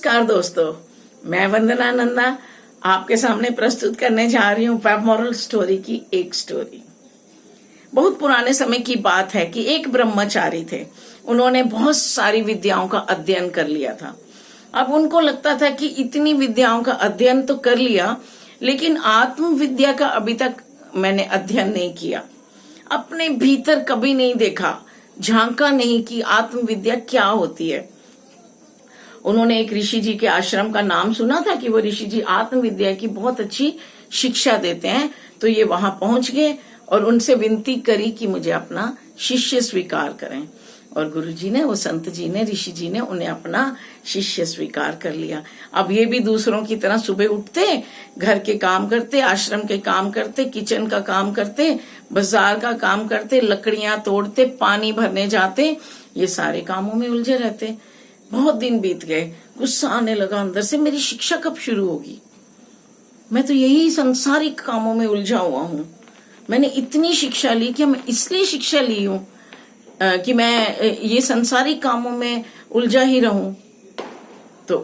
नमस्कार दोस्तों, मैं वंदना नंदा आपके सामने प्रस्तुत करने जा रही हूँ वेब मॉरल स्टोरी की एक स्टोरी। बहुत पुराने समय की बात है कि एक ब्रह्मचारी थे। उन्होंने बहुत सारी विद्याओं का अध्ययन कर लिया था। अब उनको लगता था कि इतनी विद्याओं का अध्ययन तो कर लिया, लेकिन आत्म विद्या का अभी तक मैंने अध्ययन नहीं किया। अपने भीतर कभी नहीं देखा, झांका नहीं कि आत्म विद्या क्या होती है। उन्होंने एक ऋषि जी के आश्रम का नाम सुना था कि वो ऋषि जी आत्म विद्या की बहुत अच्छी शिक्षा देते हैं। तो ये वहां पहुंच गए और उनसे विनती करी कि मुझे अपना शिष्य स्वीकार करें। और गुरु जी ने, वो संत जी ने, ऋषि जी ने उन्हें अपना शिष्य स्वीकार कर लिया। अब ये भी दूसरों की तरह सुबह उठते, घर के काम करते, आश्रम के काम करते, किचन का काम करते, बाजार का काम करते, लकड़ियां तोड़ते, पानी भरने जाते, ये सारे कामों में उलझे रहते। बहुत दिन बीत गए। गुस्सा आने लगा अंदर से, मेरी शिक्षा कब शुरू होगी? मैं तो यही संसारिक कामों में उलझा हुआ हूँ। मैंने इतनी शिक्षा ली कि मैं इसलिए शिक्षा ली हूँ कि मैं ये संसारिक कामों में उलझा ही रहूं। तो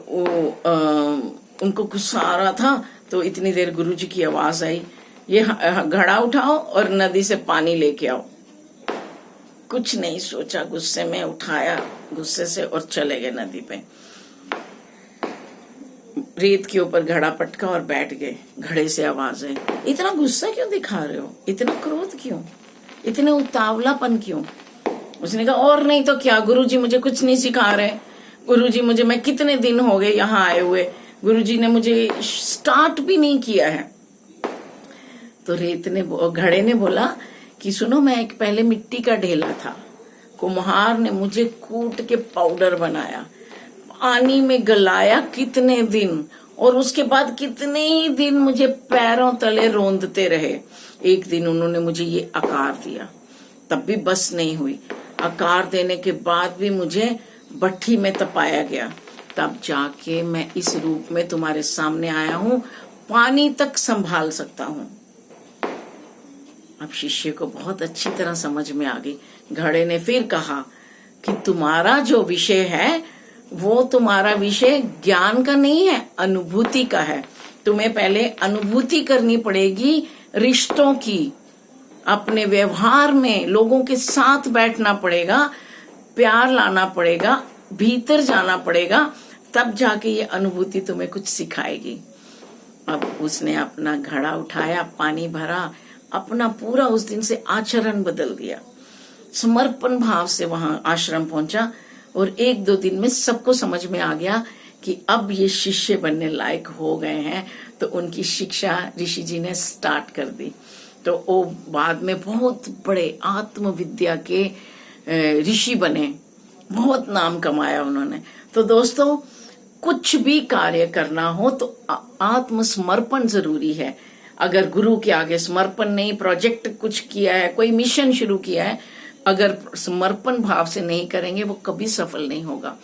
उनको गुस्सा आ रहा था। तो इतनी देर गुरु जी की आवाज आई, ये घड़ा उठाओ और नदी से पानी लेके आओ। कुछ नहीं सोचा, गुस्से में उठाया गुस्से से और चले गए नदी पे। रेत के ऊपर घड़ा पटका और बैठ गए। घड़े से आवाज आई, इतना गुस्सा क्यों दिखा रहे हो? इतना क्रोध क्यों? इतने उतावलापन क्यों? उसने कहा, और नहीं तो क्या, गुरुजी मुझे कुछ नहीं सिखा रहे। गुरुजी मुझे, मैं कितने दिन हो गए यहाँ आए हुए, गुरुजी ने मुझे स्टार्ट भी नहीं किया है। तो घड़े ने बोला कि सुनो, मैं एक पहले मिट्टी का ढेला था। कुम्हार ने मुझे कूट के पाउडर बनाया, पानी में गलाया कितने दिन, और उसके बाद कितने ही दिन मुझे पैरों तले रोंदते रहे। एक दिन उन्होंने मुझे ये आकार दिया, तब भी बस नहीं हुई। आकार देने के बाद भी मुझे भट्ठी में तपाया गया, तब जाके मैं इस रूप में तुम्हारे सामने आया हूँ, पानी तक संभाल सकता हूँ। अब शिष्य को बहुत अच्छी तरह समझ में आ गई। घड़े ने फिर कहा कि तुम्हारा जो विषय है वो तुम्हारा विषय ज्ञान का नहीं है, अनुभूति का है। तुम्हें पहले अनुभूति करनी पड़ेगी रिश्तों की। अपने व्यवहार में लोगों के साथ बैठना पड़ेगा, प्यार लाना पड़ेगा, भीतर जाना पड़ेगा, तब जाके ये अनुभूति तुम्हें कुछ सिखाएगी। अब उसने अपना घड़ा उठाया, पानी भरा, अपना पूरा उस दिन से आचरण बदल दिया। समर्पण भाव से वहां आश्रम पहुंचा और एक दो दिन में सबको समझ में आ गया कि अब ये शिष्य बनने लायक हो गए हैं। तो उनकी शिक्षा ऋषि जी ने स्टार्ट कर दी। तो वो बाद में बहुत बड़े आत्म विद्या के ऋषि बने, बहुत नाम कमाया उन्होंने। तो दोस्तों, कुछ भी कार्य करना हो तो आत्मसमर्पण जरूरी है। अगर गुरु के आगे समर्पण नहीं, प्रोजेक्ट कुछ किया है, कोई मिशन शुरू किया है, अगर समर्पण भाव से नहीं करेंगे वो कभी सफल नहीं होगा।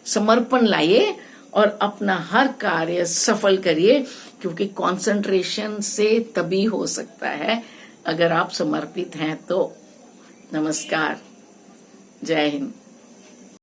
समर्पण लाइए और अपना हर कार्य सफल करिए, क्योंकि कंसंट्रेशन से तभी हो सकता है अगर आप समर्पित हैं तो। नमस्कार, जय हिंद।